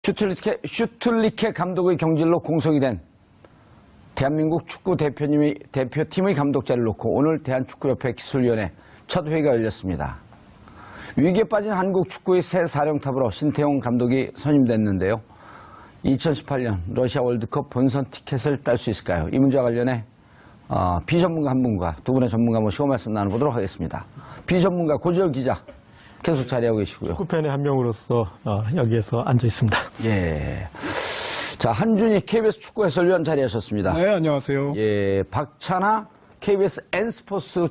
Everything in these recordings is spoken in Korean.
슈틸리케 감독의 경질로 공석이 된 대한민국 축구 대표팀의 감독자를 놓고 오늘 대한축구협회 기술위원회 첫 회의가 열렸습니다. 위기에 빠진 한국 축구의 새 사령탑으로 신태용 감독이 선임됐는데요. 2018년 러시아 월드컵 본선 티켓을 딸 수 있을까요? 이 문제와 관련해 비전문가 한 분과 두 분의 전문가 모시고 말씀 나눠보도록 하겠습니다. 비전문가 고지열 기자 계속 자리하고 계시고요. 축구팬의 한 명으로서 여기에서 앉아 있습니다. 예. 자, 한준희 KBS 축구 해설위원 자리하셨습니다. 네, 안녕하세요. 예, 박찬하 KBS N스포츠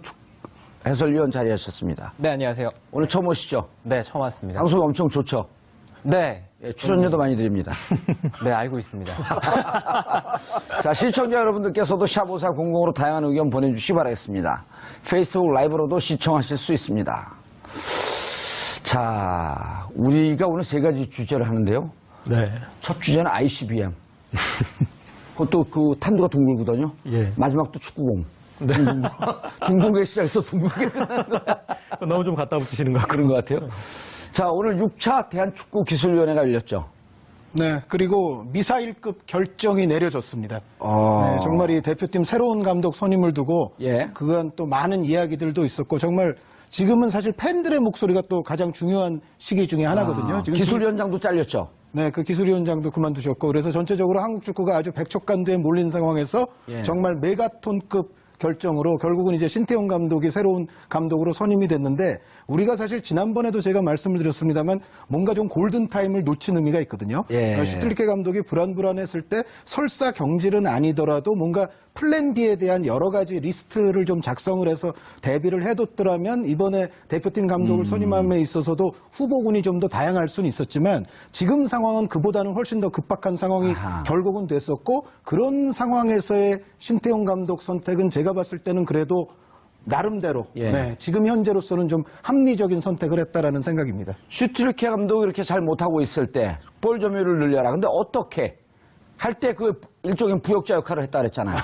해설위원 자리하셨습니다. 네, 안녕하세요. 오늘 처음 오시죠? 네, 처음 왔습니다. 방송 엄청 좋죠? 네. 예, 출연료도 많이 드립니다. 네, 알고 있습니다. 자, 시청자 여러분들께서도 샵5400으로 다양한 의견 보내주시기 바라겠습니다. 페이스북 라이브로도 시청하실 수 있습니다. 자, 우리가 오늘 세 가지 주제를 하는데요. 네. 첫 주제는 ICBM. 그것도 그 탄두가 둥글거든요. 예. 마지막도 축구공. 네. 둥글게 시작해서 둥글게 끝나는 거야. 너무 좀 갖다 붙이시는 것 같고. 그런 것 같아요. 자, 오늘 6차 대한축구기술위원회가 열렸죠. 네, 그리고 미사일급 결정이 내려졌습니다. 네, 정말 이 대표팀 새로운 감독 선임을 두고 예. 그간 또 많은 이야기들도 있었고 정말 지금은 사실 팬들의 목소리가 또 가장 중요한 시기 중에 하나거든요. 지금 기술위원장도 잘렸죠. 네, 그 기술위원장도 그만두셨고 그래서 전체적으로 한국 축구가 아주 백척간두에 몰린 상황에서 예. 정말 메가톤급 결정으로 결국은 이제 신태용 감독이 새로운 감독으로 선임이 됐는데 우리가 사실 지난번에도 제가 말씀을 드렸습니다만 뭔가 좀 골든타임을 놓친 의미가 있거든요. 예. 슈틸리케 감독이 불안했을 때 설사 경질은 아니더라도 뭔가 플랜 B에 대한 여러 가지 리스트를 좀 작성을 해서 대비를 해뒀더라면 이번에 대표팀 감독을 선임함에 있어서도 후보군이 좀 더 다양할 수는 있었지만 지금 상황은 그보다는 훨씬 더 급박한 상황이 결국은 됐었고 그런 상황에서의 신태용 감독 선택은 제가 봤을 때는 그래도 나름대로 예. 네, 지금 현재로서는 좀 합리적인 선택을 했다라는 생각입니다. 슈틸리케 감독이 이렇게 잘 못하고 있을 때 볼 점유율을 늘려라. 근데 어떻게? 할 때 그 일종의 부역자 역할을 했다 그랬잖아요.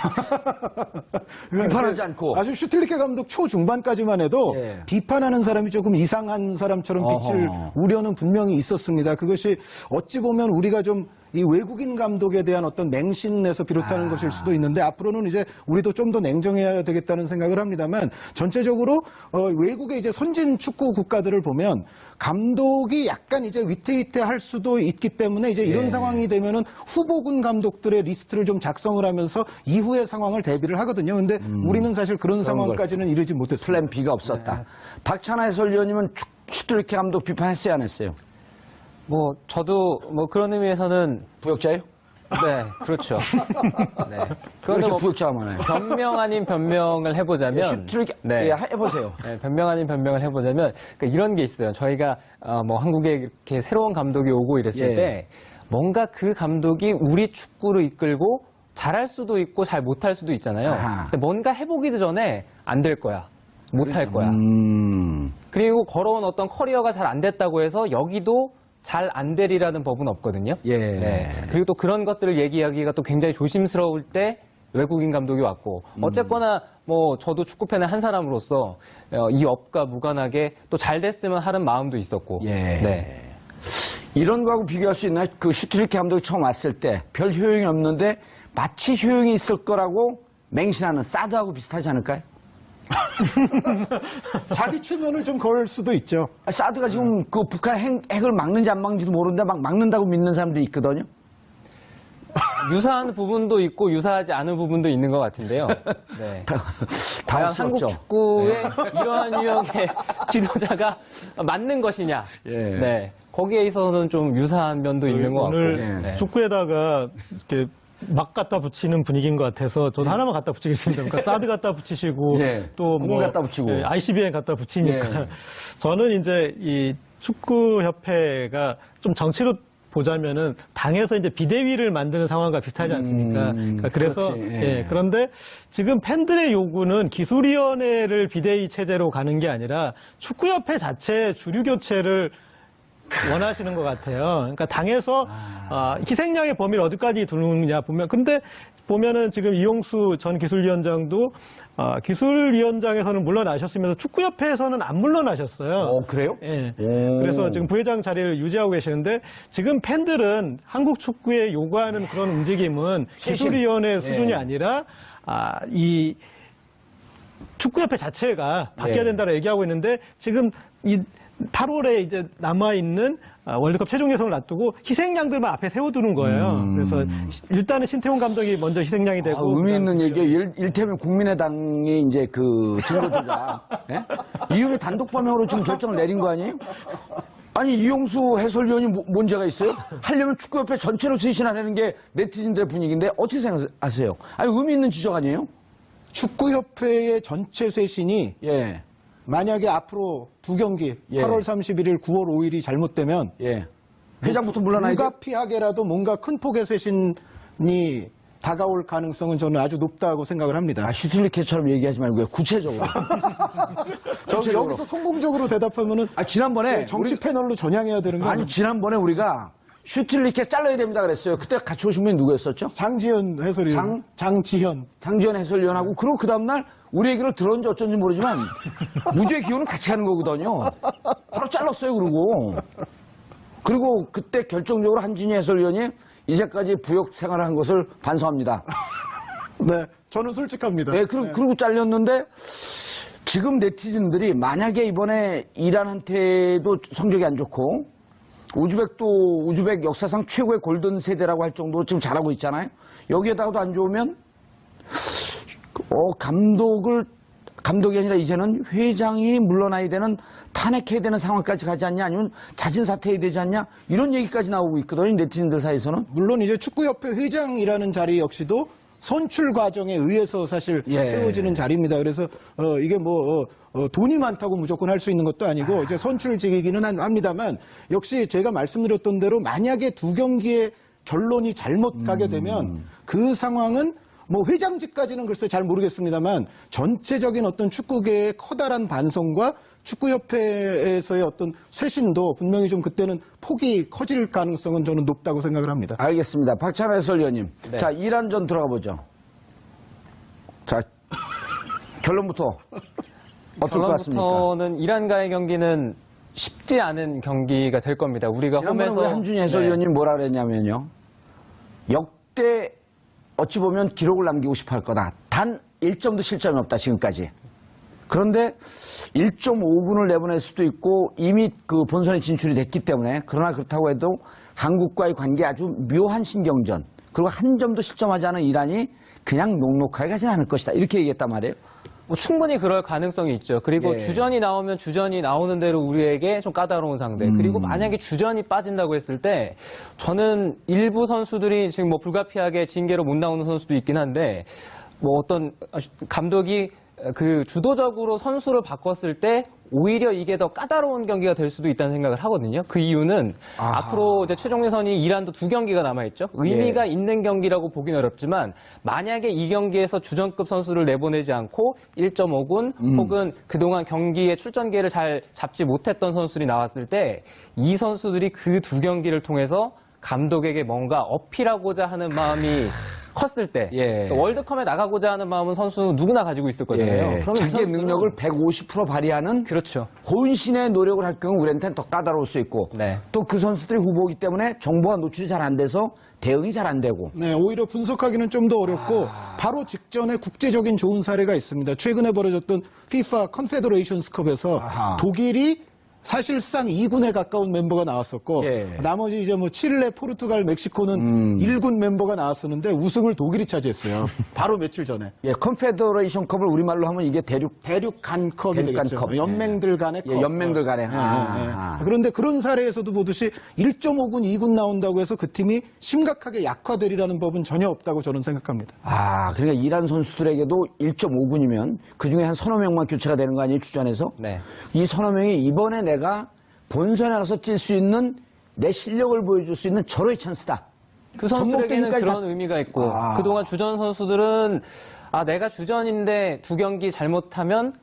비판하지 않고. 아주 슈틸리케 감독 초중반까지만 해도 예. 비판하는 사람이 조금 이상한 사람처럼 빛을 우려는 분명히 있었습니다. 그것이 어찌 보면 우리가 좀 이 외국인 감독에 대한 어떤 맹신에서 비롯하는 것일 수도 있는데 앞으로는 이제 우리도 좀 더 냉정해야 되겠다는 생각을 합니다만 전체적으로 외국의 이제 선진 축구 국가들을 보면 감독이 약간 이제 위태위태할 수도 있기 때문에 이제 이런 상황이 되면은 후보군 감독들의 리스트를 좀 작성을 하면서 이후의 상황을 대비를 하거든요. 근데 우리는 사실 그런 상황까지는 이르지 못했습니다. 플랜 B가 없었다. 박찬하 해설위원님은 슈틸리케 감독 비판했어요, 안 했어요? 뭐, 저도 뭐 그런 의미에서는, 부역자예요? 네, 그렇죠. 네. 왜 그런데 이렇게 뭐, 부역자가 많아요? 변명 아닌 변명을 해보자면, 슈틸리케, 네. 예, 해보세요. 네, 변명 아닌 변명을 해보자면, 그러니까 이런 게 있어요. 저희가, 뭐, 한국에 이렇게 새로운 감독이 오고 이랬을 예. 때, 뭔가 그 감독이 우리 축구를 이끌고 잘할 수도 있고 잘 못할 수도 있잖아요. 아하. 근데 뭔가 해보기도 전에 안 될 거야. 못할 거야. 그리고 걸어온 어떤 커리어가 잘 안 됐다고 해서 여기도 잘 안 되리라는 법은 없거든요. 예. 네. 그리고 또 그런 것들을 얘기하기가 또 굉장히 조심스러울 때 외국인 감독이 왔고 어쨌거나 뭐 저도 축구팬의 한 사람으로서 이 업과 무관하게 또 잘 됐으면 하는 마음도 있었고. 예. 네. 이런 거하고 비교할 수 있나요? 그 슈틸리케 감독이 처음 왔을 때 별 효용이 없는데 마치 효용이 있을 거라고 맹신하는 사드하고 비슷하지 않을까요? 자기 최면을 좀 걸 수도 있죠. 사드가 지금 그 북한 핵을 막는지 안 막는지도 모르는데 막 막는다고 믿는 사람들이 있거든요. 유사한 부분도 있고 유사하지 않은 부분도 있는 것 같은데요. 네. 과연 한국 축구의 이러한 유형의 지도자가 맞는 것이냐. 예. 네. 거기에 있어서는 좀 유사한 면도 있는 것 같고. 오늘 네. 축구에다가 이렇게 막 갖다 붙이는 분위기인 것 같아서 저도 하나만 갖다 붙이겠습니다. 그러니까 사드 갖다 붙이시고 예. 또 공 뭐 갖다 붙이고. ICBM 갖다 붙이니까 예. 저는 이제 이 축구협회가 좀 정치로 보자면은 당에서 이제 비대위를 만드는 상황과 비슷하지 않습니까? 그러니까 그래서 그렇지. 예. 예, 그런데 지금 팬들의 요구는 기술위원회를 비대위 체제로 가는 게 아니라 축구협회 자체 주류 교체를 원하시는 것 같아요. 그러니까 당에서 희생양의 범위를 어디까지 두느냐 보면, 근데 보면은 지금 이용수 전 기술위원장도 기술위원장에서는 물러나셨으면서 축구협회에서는 안 물러나셨어요. 그래요? 예. 오. 그래서 지금 부회장 자리를 유지하고 계시는데 지금 팬들은 한국 축구에 요구하는 그런 움직임은 기술위원회 수준이 아니라 이 축구협회 자체가 바뀌어야 된다고 얘기하고 있는데 지금 이 8월에 이제 남아있는 월드컵 최종 예선을 놔두고 희생양들만 앞에 세워두는 거예요. 그래서 일단은 신태용 감독이 먼저 희생양이 되고. 의미 있는 얘기예요. 일테면 국민의당이 이제 그 증거조작. 예? 이후에 단독 범행으로 지금 결정을 내린 거 아니에요? 아니, 이용수 해설위원이 문제가 있어요? 하려면 축구협회 전체로 쇄신하라는 게 네티즌들의 분위기인데 어떻게 생각하세요? 아니, 의미 있는 지적 아니에요? 축구협회의 전체 쇄신이 예. 만약에 앞으로 두 경기 예. 8월 31일, 9월 5일이 잘못되면 예. 회장부터 물러나야 돼? 불가피하게라도 뭔가 큰 폭의 쇄신이 다가올 가능성은 저는 아주 높다고 생각을 합니다. 슈틸리케처럼 얘기하지 말고요. 구체적으로. 구체적으로. 여기서 성공적으로 대답하면은 지난번에 정치 패널로 전향해야 되는 거 아니에요? 지난번에 우리가 슈틸리케 잘라야 됩니다 그랬어요. 그때 같이 오신 분이 누구였었죠? 장지현 해설위원. 장지현. 장지현 해설위원하고 그리고 그 다음날 우리 얘기를 들었는지 어쩐지 모르지만 무죄 기호는 같이 하는 거거든요. 바로 잘랐어요. 그리고 그때 결정적으로 한진희 해설위원이 이제까지 부역 생활을 한 것을 반성합니다. 네, 저는 솔직합니다. 네, 그리고 잘렸는데 지금 네티즌들이 만약에 이번에 이란한테도 성적이 안 좋고 우즈벡도 우즈벡 역사상 최고의 골든 세대라고 할 정도로 지금 잘하고 있잖아요. 여기에다가도 안 좋으면 감독이 아니라 이제는 회장이 물러나야 되는 탄핵해야 되는 상황까지 가지 않냐 아니면 자진 사퇴해야 되지 않냐 이런 얘기까지 나오고 있거든요. 네티즌들 사이에서는. 물론 이제 축구협회 회장이라는 자리 역시도 선출 과정에 의해서 사실 세워지는 자리입니다. 그래서 이게 돈이 많다고 무조건 할 수 있는 것도 아니고 이제 선출직이기는 합니다만 역시 제가 말씀드렸던 대로 만약에 두 경기의 결론이 잘못 가게 되면 그 상황은 회장직까지는 글쎄 잘 모르겠습니다만 전체적인 어떤 축구계의 커다란 반성과 축구협회에서의 어떤 쇄신도 분명히 좀 그때는 폭이 커질 가능성은 저는 높다고 생각을 합니다. 알겠습니다. 박찬하 해설위원님. 네. 자, 이란전 들어가 보죠. 자, 결론부터 어떨 것 같습니까? 결론부터는 이란과의 경기는 쉽지 않은 경기가 될 겁니다. 우리가 지난번에 홈에서 우리 한준희 해설위원님 뭐라 그랬냐면요. 역대 어찌 보면 기록을 남기고 싶어 할 거다. 단 1점도 실점이 없다, 지금까지. 그런데 1.5분을 내보낼 수도 있고 이미 그 본선에 진출이 됐기 때문에 그러나 그렇다고 해도 한국과의 관계 아주 묘한 신경전 그리고 한 점도 실점하지 않은 이란이 그냥 녹록하게 가진 않을 것이다. 이렇게 얘기했단 말이에요. 충분히 그럴 가능성이 있죠. 그리고 예. 주전이 나오면 주전이 나오는 대로 우리에게 좀 까다로운 상대. 그리고 만약에 주전이 빠진다고 했을 때 저는 일부 선수들이 지금 불가피하게 징계로 못 나오는 선수도 있긴 한데 어떤 감독이 그 주도적으로 선수를 바꿨을 때 오히려 이게 더 까다로운 경기가 될 수도 있다는 생각을 하거든요. 그 이유는 앞으로 이제 최종 예선이 이란도 2경기가 남아있죠. 의미가 있는 경기라고 보긴 어렵지만 만약에 이 경기에서 주전급 선수를 내보내지 않고 1.5군 혹은 그동안 경기에 출전 기회를 잘 잡지 못했던 선수들이 나왔을 때 이 선수들이 그 2경기를 통해서 감독에게 뭔가 어필하고자 하는 마음이 컸을 때 월드컵에 나가고자 하는 마음은 선수 누구나 가지고 있을 거잖아요. 그러면 자기의 능력을 150% 발휘하는 그렇죠. 혼신의 노력을 할 경우 우리한테는 더 까다로울 수 있고 또 그 선수들이 후보이기 때문에 정보가 노출이 잘 안 돼서 대응이 잘 안 되고 네, 오히려 분석하기는 좀 더 어렵고 바로 직전에 국제적인 좋은 사례가 있습니다. 최근에 벌어졌던 FIFA 컨페더레이션스컵에서 독일이 사실상 2군에 가까운 member가 나왔었고 나머지 이제 칠레, 포르투갈, 멕시코는 1군 멤버가 나왔었는데 우승을 독일이 차지했어요. 바로 며칠 전에. 컨페더레이션 컵을 우리말로 하면 이게 대륙 간컵이 대륙 되겠죠. 간컵. 연맹들 간의 컵. 연맹들 간의. 그런데 그런 사례에서도 보듯이 1.5군, 2군 나온다고 해서 그 팀이 심각하게 약화되리라는 법은 전혀 없다고 저는 생각합니다. 그러니까 이란 선수들에게도 1.5군이면 그중에 한 서너 명만 교체가 되는 거 아니에요, 주전에서? 이 서너 명이 이번에 내가 본선에 가서 뛸 수 있는 내 실력을 보여줄 수 있는 절호의 찬스다. 그 선수들에게는 그런 의미가 있고 그동안 주전 선수들은 내가 주전인데 2경기 잘못하면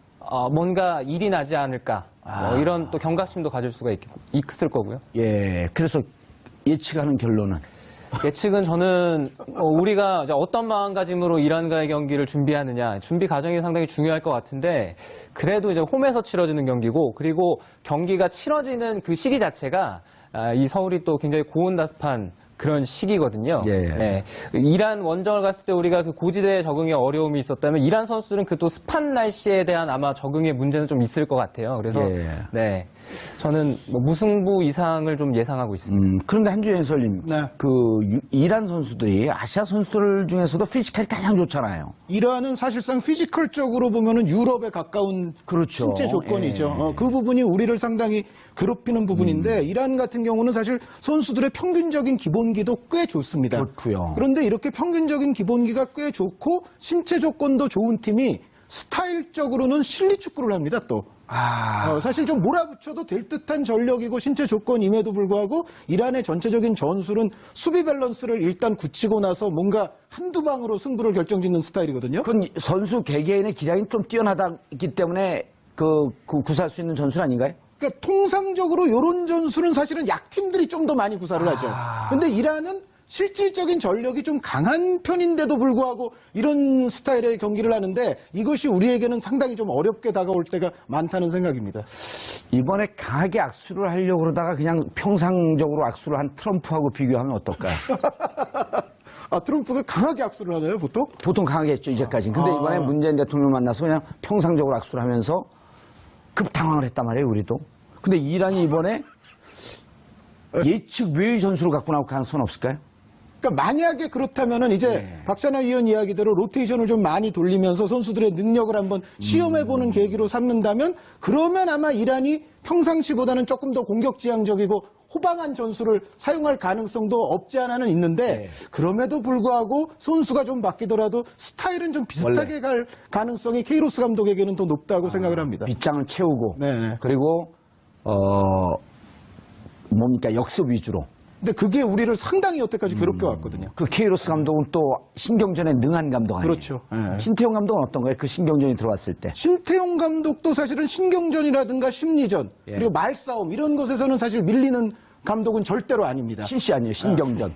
뭔가 일이 나지 않을까 뭐 이런 또 경각심도 가질 수가 있을 거고요. 예, 그래서 예측하는 결론은 예측은 저는 우리가 이제 어떤 마음가짐으로 이란과의 경기를 준비하느냐 준비 과정이 상당히 중요할 것 같은데 그래도 이제 홈에서 치러지는 경기고 그리고 경기가 치러지는 그 시기 자체가 이 서울이 또 굉장히 고온다습한 그런 시기거든요. 예. 이란 원정을 갔을 때 우리가 그 고지대에 적응에 어려움이 있었다면 이란 선수들은 그 또 습한 날씨에 대한 아마 적응의 문제는 좀 있을 것 같아요. 그래서 예. 네 저는 뭐 무승부 이상을 좀 예상하고 있습니다. 그런데 한주혜 해설님, 네. 이란 선수들이 아시아 선수들 중에서도 피지컬이 가장 좋잖아요. 이란은 사실상 피지컬적으로 보면은 유럽에 가까운 그렇죠. 신체 조건이죠. 예. 그 부분이 우리를 상당히 괴롭히는 부분인데 이란 같은 경우는 사실 선수들의 평균적인 기본기도 꽤 좋습니다. 좋고요. 그런데 이렇게 평균적인 기본기가 꽤 좋고 신체 조건도 좋은 팀이 스타일적으로는 실리 축구를 합니다. 또 사실 좀 몰아붙여도 될 듯한 전력이고 신체 조건임에도 불구하고 이란의 전체적인 전술은 수비 밸런스를 일단 굳히고 나서 뭔가 한두 방으로 승부를 결정짓는 스타일이거든요. 그건 선수 개개인의 기량이 좀 뛰어나다기 때문에 구사할 수 있는 전술 아닌가요? 그러니까 통상적으로 이런 전술은 사실은 약팀들이 좀 더 많이 구사를 하죠. 근데 이란은 실질적인 전력이 좀 강한 편인데도 불구하고 이런 스타일의 경기를 하는데 이것이 우리에게는 상당히 좀 어렵게 다가올 때가 많다는 생각입니다. 이번에 강하게 악수를 하려고 그러다가 그냥 평상적으로 악수를 한 트럼프하고 비교하면 어떨까요? 트럼프가 강하게 악수를 하나요, 보통? 보통 강하게 했죠, 이제까지. 근데 이번에 문재인 대통령 만나서 그냥 평상적으로 악수를 하면서 급당황을 했단 말이에요, 우리도. 근데 이란이 이번에 예측 외의 전술을 갖고 나올 가능성은 없을까요? 그러니까 만약에 그렇다면은 이제 박찬하 위원 이야기대로 로테이션을 좀 많이 돌리면서 선수들의 능력을 한번 시험해보는 계기로 삼는다면 그러면 아마 이란이 평상시보다는 조금 더 공격지향적이고 호방한 전술을 사용할 가능성도 없지 않아는 있는데 그럼에도 불구하고 선수가 좀 바뀌더라도 스타일은 좀 비슷하게 갈 가능성이 케이로스 감독에게는 더 높다고 생각을 합니다. 빗장을 채우고 네네. 그리고 뭡니까 역습 위주로. 근데 그게 우리를 상당히 여태까지 괴롭게 왔거든요. 그 케이로스 감독은 또 신경전에 능한 감독 아니에요? 그렇죠. 예. 신태용 감독은 어떤가요? 그 신경전이 들어왔을 때. 신태용 감독도 사실은 신경전이라든가 심리전 그리고 말싸움 이런 것에서는 사실 밀리는 감독은 절대로 아닙니다. 신씨 아니에요? 신경전.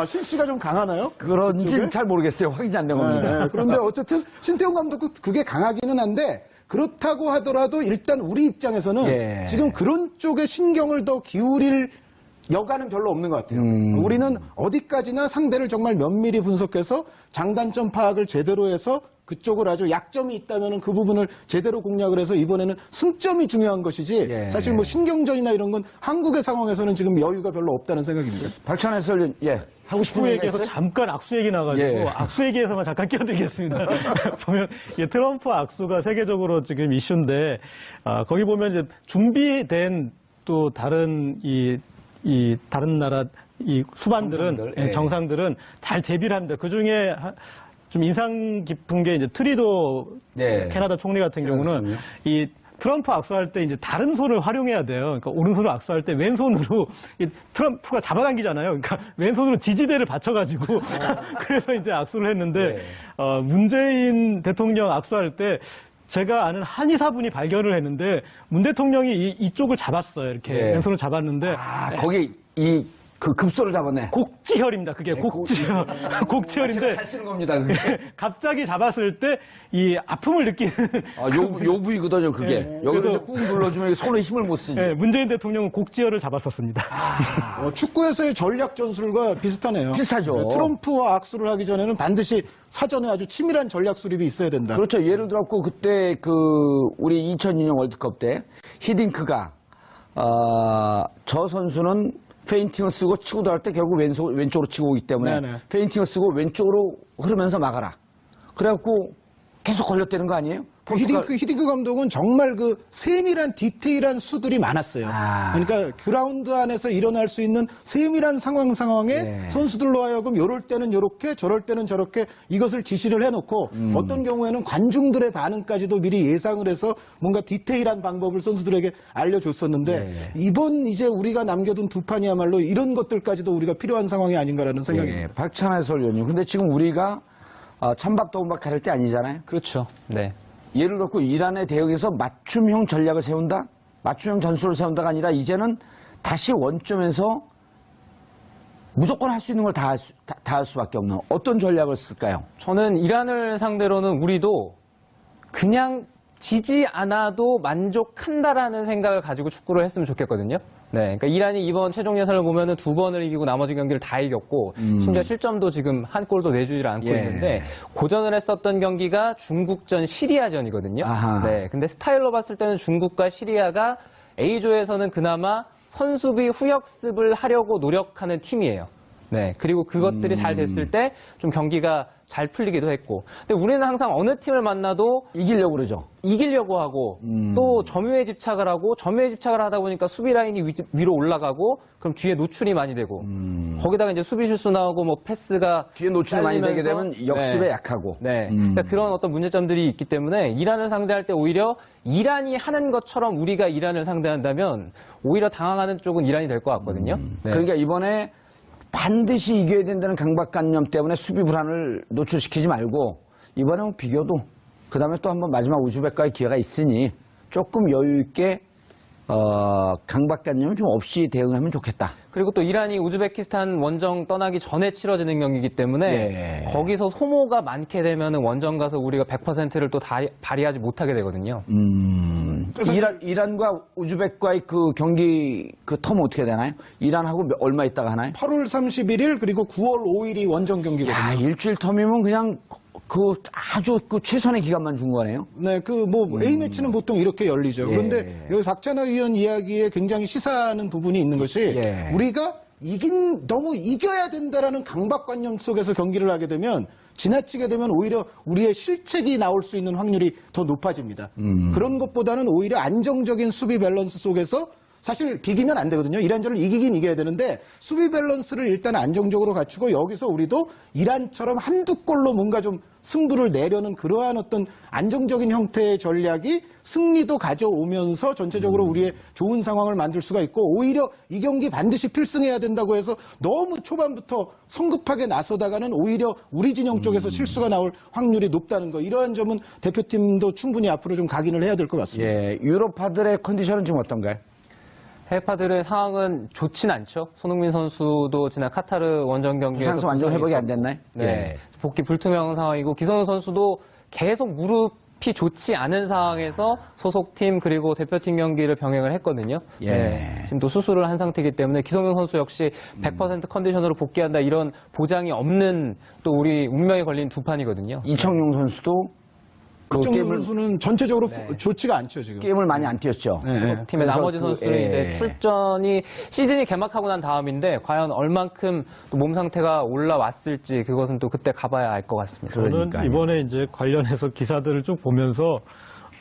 신씨가 좀 강하나요? 그런지는 잘 모르겠어요. 확인이 안 된 겁니다. 그런데 어쨌든 신태용 감독도 그게 강하기는 한데 그렇다고 하더라도 일단 우리 입장에서는 지금 그런 쪽에 신경을 더 기울일 여가는 별로 없는 것 같아요. 우리는 어디까지나 상대를 정말 면밀히 분석해서 장단점 파악을 제대로 해서 그쪽을 아주 약점이 있다면 그 부분을 제대로 공략을 해서 이번에는 승점이 중요한 것이지 사실 뭐 신경전이나 이런 건 한국의 상황에서는 지금 여유가 별로 없다는 생각입니다. 박찬하 해설위원, 하고 싶은 악수 얘기 얘기에서 있어요? 잠깐 악수 얘기 나가지고 악수 얘기에서만 잠깐 끼어들겠습니다. 보면 트럼프 악수가 세계적으로 지금 이슈인데 거기 보면 이제 준비된 또 다른 다른 나라 수반들은 정상들은 잘 대비를 합니다. 그 중에 좀 인상 깊은 게 이제 트리도 캐나다 총리 같은 경우는 이 트럼프 악수할 때 이제 다른 손을 활용해야 돼요. 그러니까 오른손으로 악수할 때 왼손으로 트럼프가 잡아당기잖아요. 그러니까 왼손으로 지지대를 받쳐가지고 그래서 이제 악수를 했는데 문재인 대통령 악수할 때 제가 아는 한의사분이 발견을 했는데 문 대통령이 이쪽을 잡았어요. 이렇게 왼손을 잡았는데 거기 그 급소를 잡았네. 곡지혈입니다. 그게 곡지혈. 곡지혈인데. 잘 쓰는 겁니다. 그게. 갑자기 잡았을 때 이 아픔을 느끼는. 요 부위거든요, 그게. 여기서 이제 꾹 눌러주면 손에 힘을 못 쓰지. 문재인 대통령은 곡지혈을 잡았었습니다. 축구에서의 전략 전술과 비슷하네요. 비슷하죠. 트럼프와 악수를 하기 전에는 반드시 사전에 아주 치밀한 전략 수립이 있어야 된다. 그렇죠. 예를 들어 그때 우리 2002년 월드컵 때 히딩크가 저 선수는 페인팅을 쓰고 치고 들어갈 때 결국 왼쪽으로 치고 오기 때문에 페인팅을 쓰고 왼쪽으로 흐르면서 막아라. 그래갖고 계속 걸렸다는 거 아니에요? 히딩크 감독은 정말 그 세밀한 디테일한 수들이 많았어요. 그러니까 그라운드 안에서 일어날 수 있는 세밀한 상황에 선수들로 하여금 요럴 때는 요렇게 저럴 때는 저렇게 이것을 지시를 해놓고 어떤 경우에는 관중들의 반응까지도 미리 예상을 해서 뭔가 디테일한 방법을 선수들에게 알려줬었는데 이번 이제 우리가 남겨둔 두 판이야말로 이런 것들까지도 우리가 필요한 상황이 아닌가라는 생각입니다. 박찬하 해설위원님. 근데 지금 우리가 찬밥 더운 밥 가릴 때 아니잖아요. 그렇죠. 네. 예를 들고 이란에 대응해서 맞춤형 전략을 세운다? 맞춤형 전술을 세운다가 아니라 이제는 다시 원점에서 무조건 할 수 있는 걸 다 할 수밖에 없는 어떤 전략을 쓸까요? 저는 이란을 상대로는 우리도 그냥 지지 않아도 만족한다라는 생각을 가지고 축구를 했으면 좋겠거든요. 네, 그러니까 이란이 이번 최종 예선을 보면은 2번을 이기고 나머지 경기를 다 이겼고 심지어 실점도 지금 한 골도 내주질 않고 예. 있는데 고전을 했었던 경기가 중국전 시리아전이거든요. 아하. 네, 근데 스타일로 봤을 때는 중국과 시리아가 A조에서는 그나마 선수비 후역습을 하려고 노력하는 팀이에요. 네, 그리고 그것들이 잘 됐을 때 좀 경기가 잘 풀리기도 했고. 근데 우리는 항상 어느 팀을 만나도 이기려고 그러죠. 이기려고 하고 또 점유에 집착을 하고 점유에 집착을 하다 보니까 수비 라인이 위로 올라가고 그럼 뒤에 노출이 많이 되고 거기다가 이제 수비 실수 나오고 뭐 패스가 뒤에 노출이 많이 되게 잘리면서 되면 역습에 네. 약하고. 네. 그러니까 그런 어떤 문제점들이 있기 때문에 이란을 상대할 때 오히려 이란이 하는 것처럼 우리가 이란을 상대한다면 오히려 당황하는 쪽은 이란이 될 것 같거든요. 네. 그러니까 이번에 반드시 이겨야 된다는 강박관념 때문에 수비 불안을 노출시키지 말고 이번에는 비교도 그 다음에 또 한번 마지막 우즈벡과의 기회가 있으니 조금 여유 있게 강박관념 좀 없이 대응하면 좋겠다. 그리고 또 이란이 우즈베키스탄 원정 떠나기 전에 치러지는 경기이기 때문에 예. 거기서 소모가 많게 되면 원정 가서 우리가 100%를 또 발휘하지 못하게 되거든요. 이란과 우즈벡과의 그 경기 그 텀은 어떻게 되나요? 이란하고 얼마 있다가 하나요? 8월 31일 그리고 9월 5일이 원정 경기거든요. 야, 일주일 텀이면 그냥 그 아주 그 최선의 기간만 준 거네요. 네, 그 뭐 A매치는 보통 이렇게 열리죠. 그런데 여기 박찬하 의원 이야기에 굉장히 시사하는 부분이 있는 것이 예. 우리가 너무 이겨야 된다라는 강박관념 속에서 경기를 하게 되면 지나치게 되면 오히려 우리의 실책이 나올 수 있는 확률이 더 높아집니다. 그런 것보다는 오히려 안정적인 수비 밸런스 속에서 사실 비기면 안 되거든요. 이란전을 이기긴 이겨야 되는데 수비 밸런스를 일단 안정적으로 갖추고 여기서 우리도 이란처럼 한두 골로 뭔가 좀 승부를 내려는 그러한 어떤 안정적인 형태의 전략이 승리도 가져오면서 전체적으로 우리의 좋은 상황을 만들 수가 있고 오히려 이 경기 반드시 필승해야 된다고 해서 너무 초반부터 성급하게 나서다가는 오히려 우리 진영 쪽에서 실수가 나올 확률이 높다는 거. 이러한 점은 대표팀도 충분히 앞으로 좀 각인을 해야 될 것 같습니다. 예, 유럽파들의 컨디션은 지금 어떤가요? 해외파들의 상황은 좋진 않죠. 손흥민 선수도 지난 카타르 원정 경기에서 부상에서 완전 회복이 안 됐나요? 네. 예. 복귀 불투명 상황이고 기성용 선수도 계속 무릎이 좋지 않은 상황에서 소속팀 그리고 대표팀 경기를 병행을 했거든요. 예. 네. 지금 또 수술을 한 상태이기 때문에 기성용 선수 역시 100% 컨디션으로 복귀한다 이런 보장이 없는 또 우리 운명에 걸린 두 판이거든요. 이청용 선수도 그 박정우 게임을 선수는 전체적으로 좋지가 않죠, 지금. 게임을 많이 안 뛰었죠. 네. 팀의 그래서 나머지 선수들은 이제 출전이 시즌이 개막하고 난 다음인데 과연 얼만큼 또 몸 상태가 올라왔을지 그것은 또 그때 가봐야 알 것 같습니다. 저는 그러니까요. 이번에 이제 관련해서 기사들을 쭉 보면서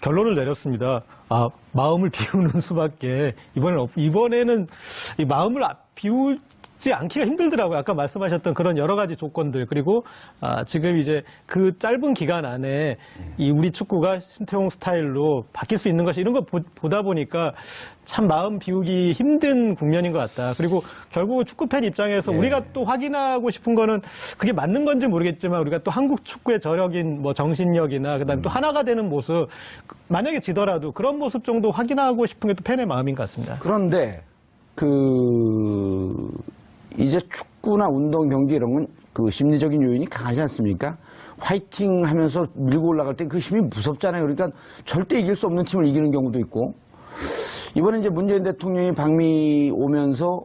결론을 내렸습니다. 아, 마음을 비우는 수밖에 이번에는 이 마음을 비우지 않기가 힘들더라고요. 아까 말씀하셨던 그런 여러 가지 조건들 그리고 지금 이제 그 짧은 기간 안에 이 우리 축구가 신태용 스타일로 바뀔 수 있는 것이 이런 거 보다 보니까 참 마음 비우기 힘든 국면인 것 같다. 그리고 결국 축구팬 입장에서 우리가 또 확인하고 싶은 거는 그게 맞는 건지 모르겠지만 우리가 또 한국 축구의 저력인 뭐 정신력이나 그다음에 또 하나가 되는 모습 만약에 지더라도 그런 모습 정도 확인하고 싶은 게 또 팬의 마음인 것 같습니다. 그런데 이제 축구나 운동 경기 이런 건 그 심리적인 요인이 강하지 않습니까? 화이팅 하면서 밀고 올라갈 때 그 힘이 무섭잖아요. 그러니까 절대 이길 수 없는 팀을 이기는 경우도 있고. 이번에 이제 문재인 대통령이 방미 오면서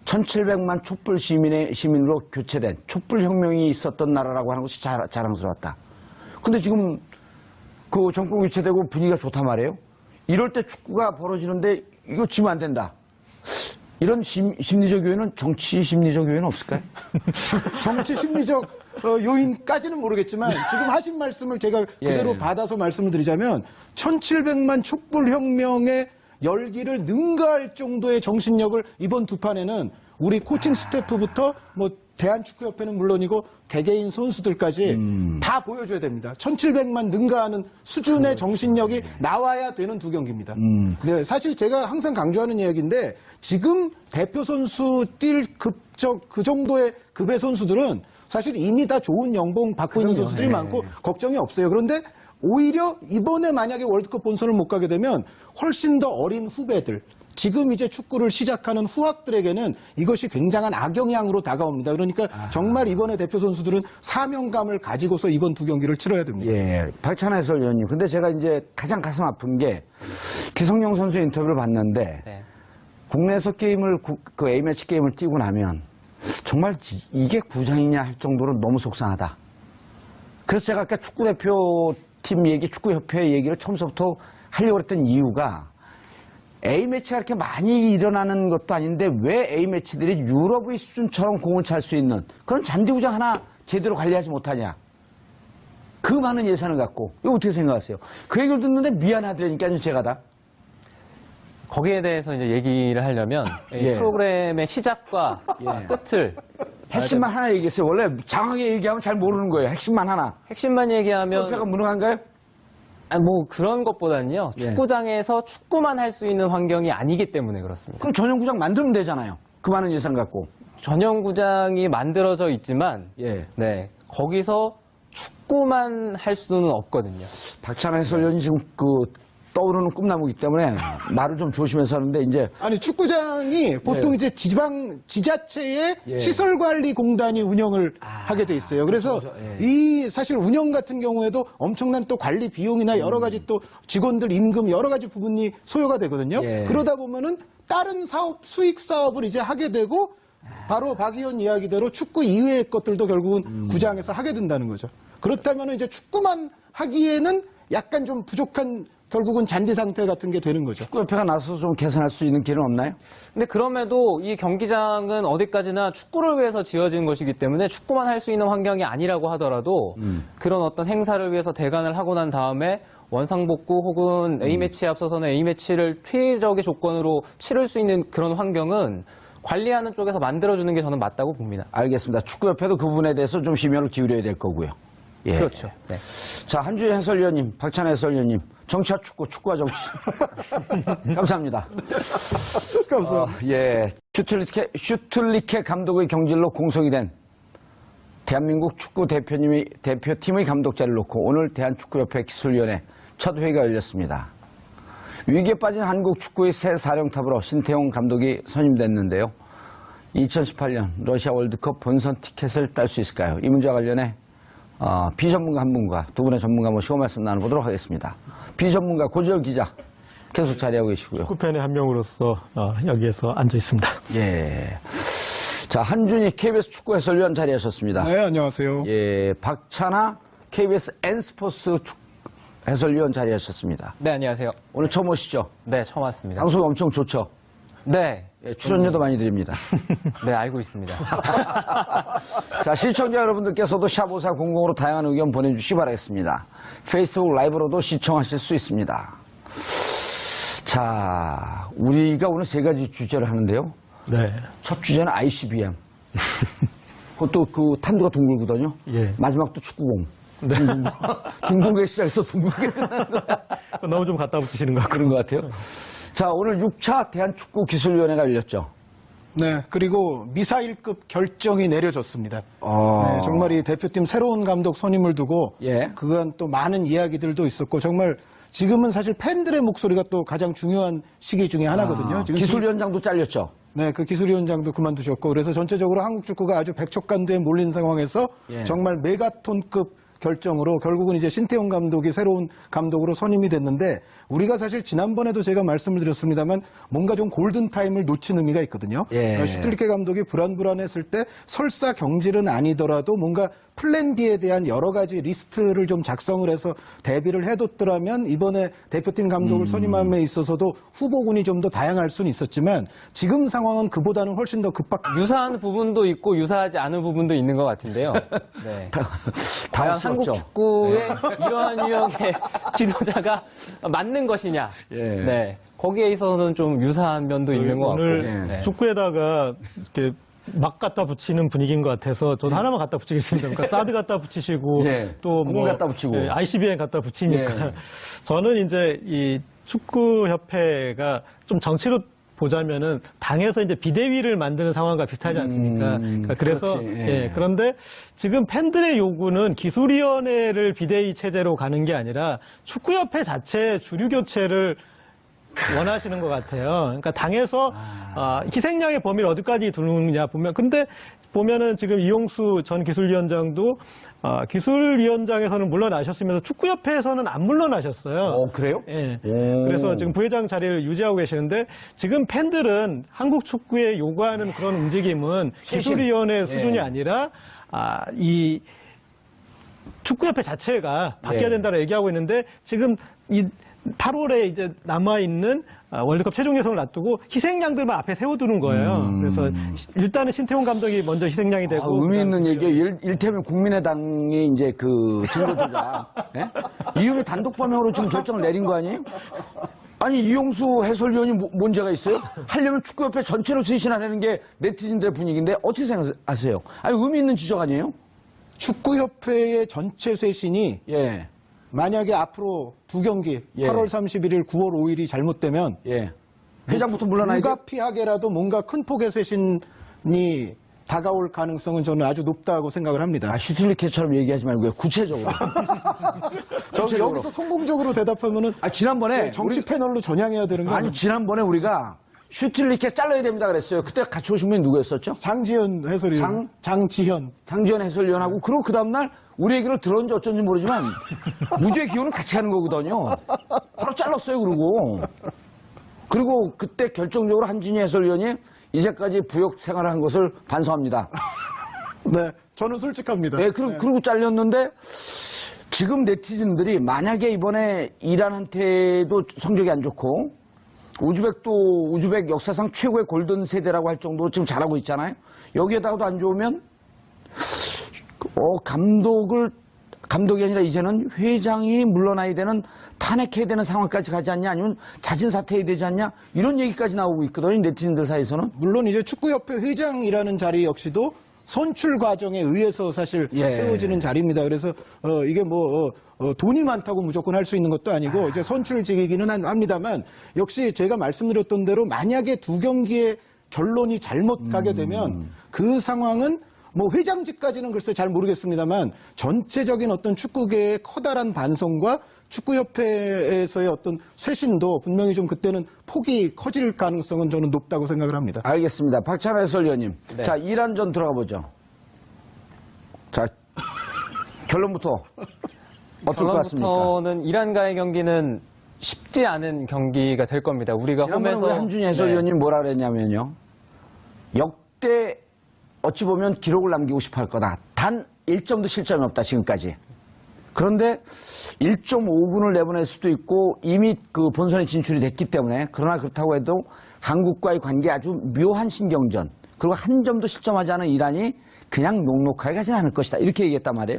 1700만 촛불 시민으로 교체된 촛불 혁명이 있었던 나라라고 하는 것이 자랑스러웠다. 근데 지금 그 정권 교체되고 분위기가 좋단 말이에요. 이럴 때 축구가 벌어지는데 이거 지면 안 된다. 이런 심리적 요인은 정치 심리적 요인은 없을까요? 정치 심리적 요인까지는 모르겠지만 지금 하신 말씀을 제가 그대로 예. 받아서 말씀을 드리자면 1700만 촛불혁명의 열기를 능가할 정도의 정신력을 이번 두 판에는 우리 코칭 스태프부터 뭐 대한축구협회는 물론이고 개개인 선수들까지 다 보여줘야 됩니다. 1700만 능가하는 수준의 정신력이 나와야 되는 두 경기입니다. 네, 사실 제가 항상 강조하는 이야기인데 지금 대표 선수 뛸 그 정도의 급의 선수들은 사실 이미 다 좋은 연봉 받고 있는 선수들이 많고 걱정이 없어요. 그런데 오히려 이번에 만약에 월드컵 본선을 못 가게 되면 훨씬 더 어린 후배들, 지금 이제 축구를 시작하는 후학들에게는 이것이 굉장한 악영향으로 다가옵니다. 그러니까 정말 이번에 대표 선수들은 사명감을 가지고서 이번 두 경기를 치러야 됩니다. 예, 박찬하 해설위원님. 근데 제가 이제 가장 가슴 아픈 게 기성용 선수 인터뷰를 봤는데 네. 국내에서 게임을 그 A매치 게임을 뛰고 나면 정말 이게 구장이냐 할 정도로 너무 속상하다. 그래서 제가 아까 축구대표팀 얘기, 축구협회 얘기를 처음부터 하려고 했던 이유가 A매치가 그렇게 많이 일어나는 것도 아닌데 왜 A매치들이 유럽의 수준처럼 공을 찰 수 있는 그런 잔디구장 하나 제대로 관리하지 못하냐. 그 많은 예산을 갖고. 이거 어떻게 생각하세요? 그 얘기를 듣는데 미안하더라니까요, 제가 다. 거기에 대해서 이제 얘기를 하려면 이 예. 프로그램의 시작과 끝을 핵심만 하나 얘기했어요. 원래 장하게 얘기하면 잘 모르는 거예요. 핵심만 하나. 핵심만 얘기하면 축구협회가 무능한가요? 아니, 뭐 그런 것보다는요. 예. 축구장에서 축구만 할 수 있는 환경이 아니기 때문에 그렇습니다. 그럼 전용구장 만들면 되잖아요. 그 많은 예산 갖고. 전용구장이 만들어져 있지만 예. 네, 거기서 축구만 할 수는 없거든요. 박찬하 해설위원이 지금 그 떠오르는 꿈나무기 때문에 말을 좀 조심해서 하는데 이제 아니 축구장이 보통 이제 지자체의 예. 시설관리공단이 운영을 하게 돼 있어요. 그래서 이 사실 운영 같은 경우에도 엄청난 또 관리 비용이나 여러 가지 또 직원들 임금 여러 가지 부분이 소요가 되거든요. 예. 그러다 보면은 다른 사업 수익 사업을 이제 하게 되고 바로 박 의원 이야기대로 축구 이외의 것들도 결국은 구장에서 하게 된다는 거죠. 그렇다면 이제 축구만 하기에는 약간 좀 부족한 결국은 잔디 상태 같은 게 되는 거죠. 축구협회가 나서서 좀 개선할 수 있는 길은 없나요? 근데 그럼에도 이 경기장은 어디까지나 축구를 위해서 지어진 것이기 때문에 축구만 할 수 있는 환경이 아니라고 하더라도 그런 어떤 행사를 위해서 대관을 하고 난 다음에 원상복구 혹은 A매치에 앞서서는 A매치를 최적의 조건으로 치를 수 있는 그런 환경은 관리하는 쪽에서 만들어주는 게 저는 맞다고 봅니다. 알겠습니다. 축구협회도 그 부분에 대해서 좀 심혈을 기울여야 될 거고요. 예. 그렇죠. 네. 자, 한주희 해설위원님, 박찬하 해설위원님, 정치와 축구, 축구와 정치. 감사합니다. 감사합니다. 예. 슈틀리케 감독의 경질로 공석이 된 대한민국 축구 대표팀의 감독자를 놓고 오늘 대한축구협회 기술위원회 첫 회의가 열렸습니다. 위기에 빠진 한국 축구의 새 사령탑으로 신태용 감독이 선임됐는데요. 2018년 러시아 월드컵 본선 티켓을 딸 수 있을까요? 이 문제와 관련해 비전문가 한 분과 두 분의 전문가 모시고 말씀 나눠보도록 하겠습니다. 비전문가 고지열 기자 계속 자리하고 계시고요. 축구팬의 한 명으로서 여기에서 앉아 있습니다. 예. 자, 한준희 KBS 축구 해설위원 자리하셨습니다. 네, 안녕하세요. 예, 박찬하 KBS N스포츠 해설위원 자리하셨습니다. 네, 안녕하세요. 오늘 처음 오시죠? 네, 처음 왔습니다. 방송 엄청 좋죠? 네. 예, 출연료도 많이 드립니다. 네, 알고 있습니다. 자, 시청자 여러분들께서도 샵5400으로 다양한 의견 보내주시기 바라겠습니다. 페이스북 라이브로도 시청하실 수 있습니다. 자, 우리가 오늘 세 가지 주제를 하는데요. 네. 첫 주제는 ICBM. 그것도 그 탄두가 둥글거든요. 예. 마지막도 축구공. 둥글게 시작해서 둥글게 끝나는 거야. 너무 좀 갖다 붙이시는 것 같고. 그런 것 같아요. 자, 오늘 6차 대한축구기술위원회가 열렸죠. 네, 그리고 미사일급 결정이 내려졌습니다. 어. 네, 정말 이 대표팀 새로운 감독 선임을 두고 예. 그간 또 많은 이야기들도 있었고 정말 지금은 사실 팬들의 목소리가 또 가장 중요한 시기 중에 하나거든요. 지금 기술위원장도 잘렸죠. 네, 그 기술위원장도 그만두셨고 그래서 전체적으로 한국 축구가 아주 백척간두에 몰린 상황에서 예. 정말 메가톤급 결정으로 결국은 이제 신태용 감독이 새로운 감독으로 선임이 됐는데 우리가 사실 지난번에도 제가 말씀을 드렸습니다만 뭔가 좀 골든타임을 놓친 의미가 있거든요. 예. 슈틀리케 감독이 불안했을 때 설사 경질은 아니더라도 뭔가 플랜 B에 대한 여러 가지 리스트를 좀 작성을 해서 대비를 해뒀더라면 이번에 대표팀 감독을 선임함에 있어서도 후보군이 좀 더 다양할 수는 있었지만 지금 상황은 그보다는 훨씬 더 급박. 유사한 부분도 있고 유사하지 않은 부분도 있는 것 같은데요. 네. 과연 한국 당황스럽죠. 축구에 이러한 유형의 지도자가 맞는 것이냐. 예. 네. 거기에 있어서는 좀 유사한 면도 있는 것 같고. 오늘 네. 축구에다가 이렇게 막 갖다 붙이는 분위기인 것 같아서 저도 하나만 갖다 붙이겠습니다. 그러니까 사드 갖다 붙이시고 예. 또 공 갖다 붙이고. ICBM 갖다 붙이니까 예. 저는 이제 이 축구협회가 좀 정치로 보자면은 당에서 이제 비대위를 만드는 상황과 비슷하지 않습니까? 그러니까 그래서 그렇지. 예. 예, 그런데 지금 팬들의 요구는 기술위원회를 비대위 체제로 가는 게 아니라 축구협회 자체 주류 교체를 원하시는 것 같아요. 그러니까 당에서 희생양의 범위를 어디까지 두느냐 보면, 근데 보면은 지금 이용수 전 기술위원장도 기술위원장에서는 물러나셨으면서 축구협회에서는 안 물러나셨어요. 그래요? 예. 오. 그래서 지금 부회장 자리를 유지하고 계시는데 지금 팬들은 한국 축구에 요구하는 그런 움직임은 기술위원회 수준이 아니라 이 축구협회 자체가 바뀌어야 된다고 얘기하고 있는데 지금 이 8월에 이제 남아있는 월드컵 최종 예선을 놔두고 희생양들만 앞에 세워두는 거예요. 그래서 일단은 신태용 감독이 먼저 희생양이 되고. 의미 있는 얘기예요. 일테면 국민의당이 이제 그 진보주자. 예? 이후에 단독 범행으로 지금 결정을 내린 거 아니에요? 아니, 이용수 해설위원이 문제가 있어요? 하려면 축구협회 전체로 쇄신하라는 게 네티즌들의 분위기인데 어떻게 생각하세요? 아니, 의미 있는 지적 아니에요? 축구협회의 전체 쇄신이 예. 만약에 앞으로 두 경기 예. 8월 31일, 9월 5일이 잘못되면 예. 회장부터 물러나야 돼? 불가피하게라도 뭔가 큰 폭의 쇄신이 다가올 가능성은 저는 아주 높다고 생각을 합니다. 슈틸리케처럼 얘기하지 말고요. 구체적으로. 저 구체적으로. 여기서 성공적으로 대답하면은 지난번에 정치 패널로 전향해야 되는 거 아니에요? 지난번에 우리가 슈틸리케 잘라야 됩니다 그랬어요. 그때 같이 오신 분이 누구였었죠? 장지현 해설위원, 장지현. 장지현 해설위원하고 그리고 그 다음날 우리 얘기를 들었는지 어쩐지 모르지만 무죄 기호는 같이 하는 거거든요. 바로 잘랐어요. 그리고 그때 결정적으로 한진희 해설위원이 이제까지 부역 생활을 한 것을 반성합니다. 네, 저는 솔직합니다. 네, 그리고 잘렸는데 지금 네티즌들이 만약에 이번에 이란한테도 성적이 안 좋고 우즈벡도 우즈벡 역사상 최고의 골든 세대라고 할 정도로 지금 잘하고 있잖아요. 여기에다가도 안 좋으면 감독이 아니라 이제는 회장이 물러나야 되는 탄핵해야 되는 상황까지 가지 않냐 아니면 자진 사퇴해야 되지 않냐 이런 얘기까지 나오고 있거든요. 네티즌들 사이에서는. 물론 이제 축구협회 회장이라는 자리 역시도 선출 과정에 의해서 사실 세워지는 자리입니다. 그래서 이게 돈이 많다고 무조건 할 수 있는 것도 아니고 이제 선출직이기는 합니다만 역시 제가 말씀드렸던 대로 만약에 두 경기의 결론이 잘못 가게 되면 그 상황은 회장직까지는 글쎄 잘 모르겠습니다만 전체적인 어떤 축구계의 커다란 반성과 축구협회에서의 어떤 쇄신도 분명히 좀 그때는 폭이 커질 가능성은 저는 높다고 생각을 합니다. 알겠습니다. 박찬하 해설위원님. 네. 자, 이란전 들어가 보죠. 자, 결론부터 어떨 것 같습니까? 결론부터는 이란과의 경기는 쉽지 않은 경기가 될 겁니다. 우리가 지난번에 홈에서 우리 한준희 해설위원님 뭐라 그랬냐면요. 역대 어찌 보면 기록을 남기고 싶어 할 거다. 단 1점도 실점이 없다, 지금까지. 그런데 1.5분을 내보낼 수도 있고 이미 그 본선에 진출이 됐기 때문에 그러나 그렇다고 해도 한국과의 관계에 아주 묘한 신경전 그리고 한 점도 실점하지 않은 이란이 그냥 녹록하게 가진 않을 것이다. 이렇게 얘기했단 말이에요.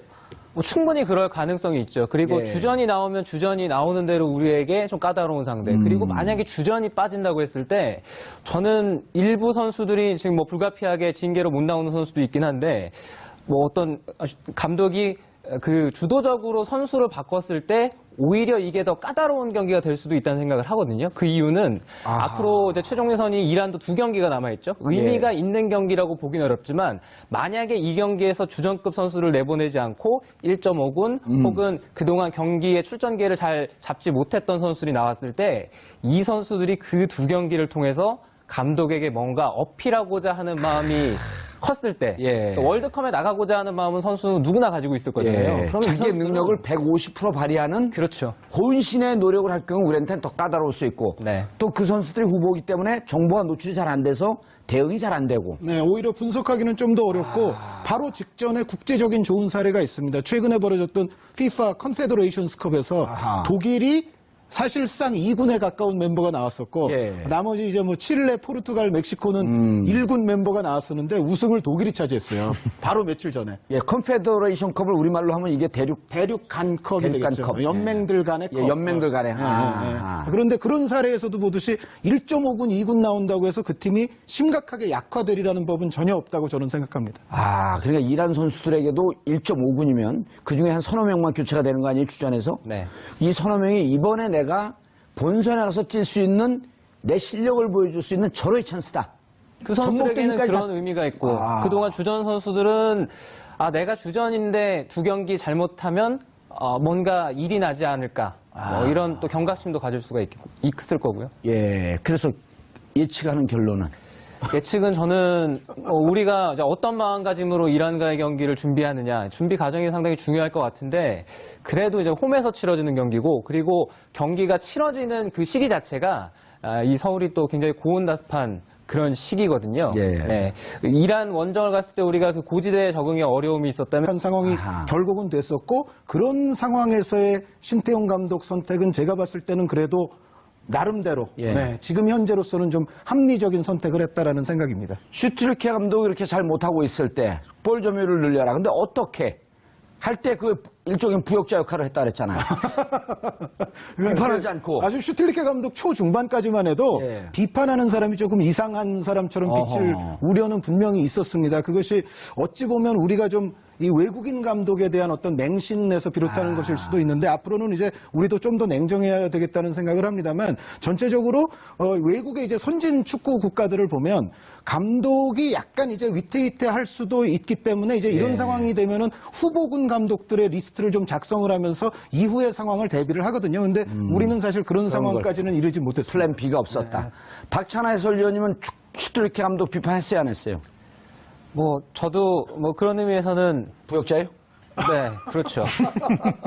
충분히 그럴 가능성이 있죠. 그리고 예. 주전이 나오면 주전이 나오는 대로 우리에게 좀 까다로운 상대. 그리고 만약에 주전이 빠진다고 했을 때 저는 일부 선수들이 지금 불가피하게 징계로 못 나오는 선수도 있긴 한데 어떤 감독이 그 주도적으로 선수를 바꿨을 때 오히려 이게 더 까다로운 경기가 될 수도 있다는 생각을 하거든요. 그 이유는 앞으로 이제 최종 예선이 이란도 2경기가 남아있죠. 의미가 있는 경기라고 보긴 어렵지만 만약에 이 경기에서 주전급 선수를 내보내지 않고 1.5군 혹은 그동안 경기에 출전 기회를 잘 잡지 못했던 선수들이 나왔을 때 이 선수들이 그 2경기를 통해서 감독에게 뭔가 어필하고자 하는 마음이 컸을 때 월드컵에 나가고자 하는 마음은 선수 누구나 가지고 있을 거잖아요. 그러면 자기의 능력을 150% 발휘하는 그렇죠. 혼신의 노력을 할 경우 우리한테는 더 까다로울 수 있고 또 그 선수들이 후보이기 때문에 정보가 노출이 잘 안 돼서 대응이 잘 안 되고 네, 오히려 분석하기는 좀 더 어렵고 바로 직전에 국제적인 좋은 사례가 있습니다. 최근에 벌어졌던 FIFA 컨페더레이션스컵에서 독일이 사실상 2군에 가까운 member가 나왔었고 나머지 이제 칠레, 포르투갈, 멕시코는 1군 멤버가 나왔었는데 우승을 독일이 차지했어요. 바로 며칠 전에. 컨페더레이션 컵을 우리말로 하면 이게 대륙간컵이 되겠죠. 연맹들 간의 컵. 연맹들 간의. 그런데 그런 사례에서도 보듯이 1.5군, 2군 나온다고 해서 그 팀이 심각하게 약화되리라는 법은 전혀 없다고 저는 생각합니다. 그러니까 이란 선수들에게도 1.5군이면 그중에 한 서너 명만 교체가 되는 거 아니에요, 주전에서? 이 서너 명이 이번에 내가 본선에 가서 뛸 수 있는 내 실력을 보여줄 수 있는 절호의 찬스다. 그 선수들에게는 전북 그런 다- 의미가 있고 그동안 주전 선수들은 내가 주전인데 두 경기 잘못하면 뭔가 일이 나지 않을까 뭐 이런 또 경각심도 가질 수가 있을 거고요. 예, 그래서 예측하는 결론은 예측은 저는 우리가 이제 어떤 마음가짐으로 이란과의 경기를 준비하느냐 준비 과정이 상당히 중요할 것 같은데 그래도 이제 홈에서 치러지는 경기고 그리고 경기가 치러지는 그 시기 자체가 이 서울이 또 굉장히 고온다습한 그런 시기거든요. 예. 네. 이란 원정을 갔을 때 우리가 그 고지대에 적응에 어려움이 있었다면 한 상황이 아하. 결국은 됐었고 그런 상황에서의 신태용 감독 선택은 제가 봤을 때는 그래도 나름대로 예. 네, 지금 현재로서는 좀 합리적인 선택을 했다라는 생각입니다. 슈트리케 감독이 이렇게 잘 못하고 있을 때 볼 점유율을 늘려라. 근데 어떻게 할 때 그 일종의 부역자 역할을 했다 그랬잖아요. 비판하지 않고. 아주 슈틸리케 감독 초중반까지만 해도 예. 비판하는 사람이 조금 이상한 사람처럼 빛을 어허. 우려는 분명히 있었습니다. 그것이 어찌 보면 우리가 좀 이 외국인 감독에 대한 어떤 맹신에서 비롯하는 것일 수도 있는데 앞으로는 이제 우리도 좀 더 냉정해야 되겠다는 생각을 합니다만 전체적으로 외국의 이제 선진 축구 국가들을 보면 감독이 약간 이제 위태위태할 수도 있기 때문에 이제 이런 예. 상황이 되면은 후보군 감독들의 리스트를 좀 작성을 하면서 이후의 상황을 대비를 하거든요. 근데 우리는 사실 그런 상황까지는 이르지 못했습니다. 플랜 B가 없었다. 박찬하 해설위원님은 슈트리케 감독 비판했어요, 안 했어요? 뭐 저도 뭐 그런 의미에서는 부역자예요? 네 그렇죠.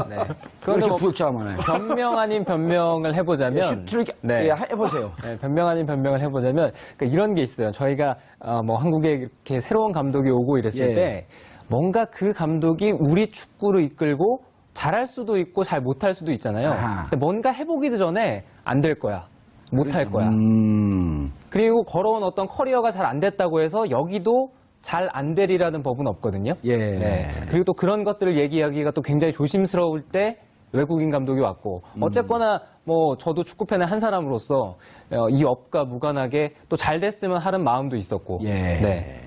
네. 왜 그런데 이렇게 뭐 부역자가 많아요? 변명 아닌 변명을 해보자면 슈트리케, 네. 예, 해보세요. 네, 변명 아닌 변명을 해보자면 그러니까 이런 게 있어요. 저희가 뭐 한국에 이렇게 새로운 감독이 오고 이랬을 예. 때 뭔가 그 감독이 우리 축구를 이끌고 잘할 수도 있고 잘 못할 수도 있잖아요. 아하. 근데 뭔가 해보기도 전에 안 될 거야. 못할 거야. 그리고 걸어온 어떤 커리어가 잘 안 됐다고 해서 여기도 잘 안 되리라는 법은 없거든요. 예. 네. 그리고 또 그런 것들을 얘기하기가 또 굉장히 조심스러울 때 외국인 감독이 왔고 어쨌거나 뭐 저도 축구팬의 한 사람으로서 이 업과 무관하게 또 잘 됐으면 하는 마음도 있었고. 예. 네.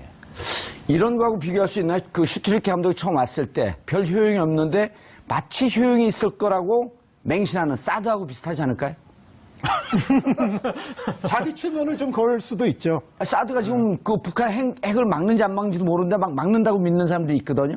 이런 거하고 비교할 수 있나요? 그 슈트리케 감독이 처음 왔을 때 별 효용이 없는데 마치 효용이 있을 거라고 맹신하는 사드하고 비슷하지 않을까요? 자기 최면을 좀 걸 수도 있죠. 사드가 지금 그 북한 핵을 막는지 안 막는지도 모르는데 막 막는다고 믿는 사람들이 있거든요.